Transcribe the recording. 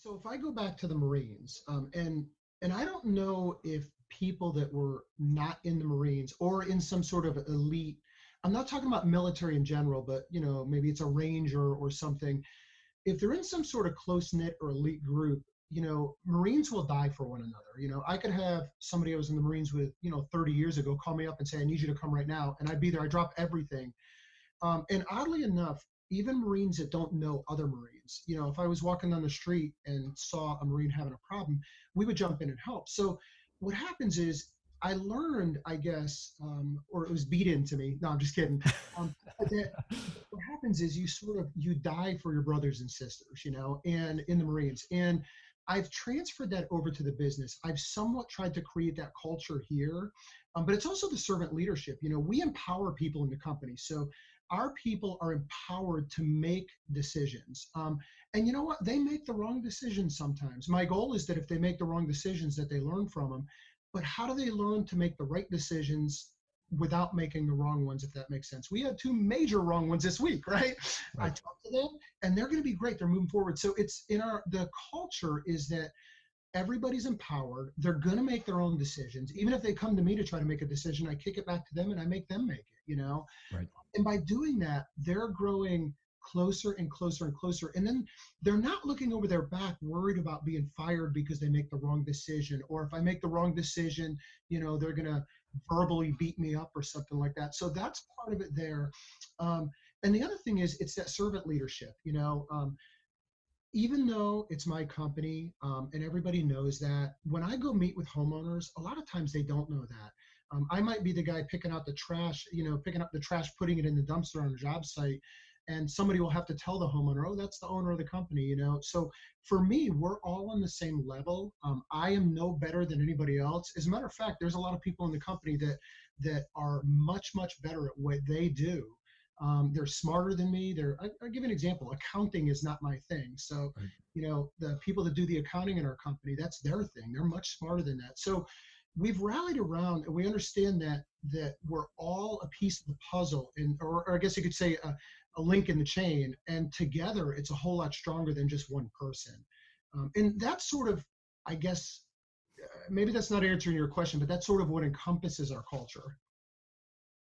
So if I go back to the Marines, and I don't know if people that were not in the Marines or in some sort of elite, I'm not talking about military in general, but maybe it's a ranger or something. If they're in some sort of close knit or elite group, Marines will die for one another. I could have somebody I was in the Marines with, 30 years ago call me up and say, I need you to come right now. And I'd be there. I drop everything. And oddly enough, even Marines that don't know other Marines, if I was walking down the street and saw a Marine having a problem, we would jump in and help. So what happens is I learned, I guess, or it was beat into me. No, I'm just kidding. That what happens is you die for your brothers and sisters, and in the Marines. And I've transferred that over to the business. I've somewhat tried to create that culture here, but it's also the servant leadership. We empower people in the company. So our people are empowered to make decisions. And you know what? They make the wrong decisions sometimes. My goal is that if they make the wrong decisions, that they learn from them. But how do they learn to make the right decisions without making the wrong ones, if that makes sense? We had two major wrong ones this week, right? I talked to them and they're going to be great. They're moving forward. So it's the culture is that everybody's empowered. They're going to make their own decisions. Even if they come to me to try to make a decision, I kick it back to them and I make them make it, Right. And by doing that, they're growing closer and closer and closer. And then they're not looking over their back, worried about being fired because they make the wrong decision. Or if I make the wrong decision, they're going to verbally beat me up or something like that. So that's part of it there. And the other thing is, it's that servant leadership, even though it's my company, and everybody knows that, when I go meet with homeowners, a lot of times they don't know that. I might be the guy picking out the trash, picking up the trash, putting it in the dumpster on a job site, and somebody will have to tell the homeowner, oh, that's the owner of the company, So for me, we're all on the same level. I am no better than anybody else. As a matter of fact, there's a lot of people in the company that are much, much better at what they do. They're smarter than me. I'll give you an example. Accounting is not my thing. So, the people that do the accounting in our company, that's their thing. They're much smarter than that. So we've rallied around and we understand that we're all a piece of the puzzle, or I guess you could say a link in the chain, and together it's a whole lot stronger than just one person. And that's sort of, I guess, maybe that's not answering your question, but that's sort of what encompasses our culture.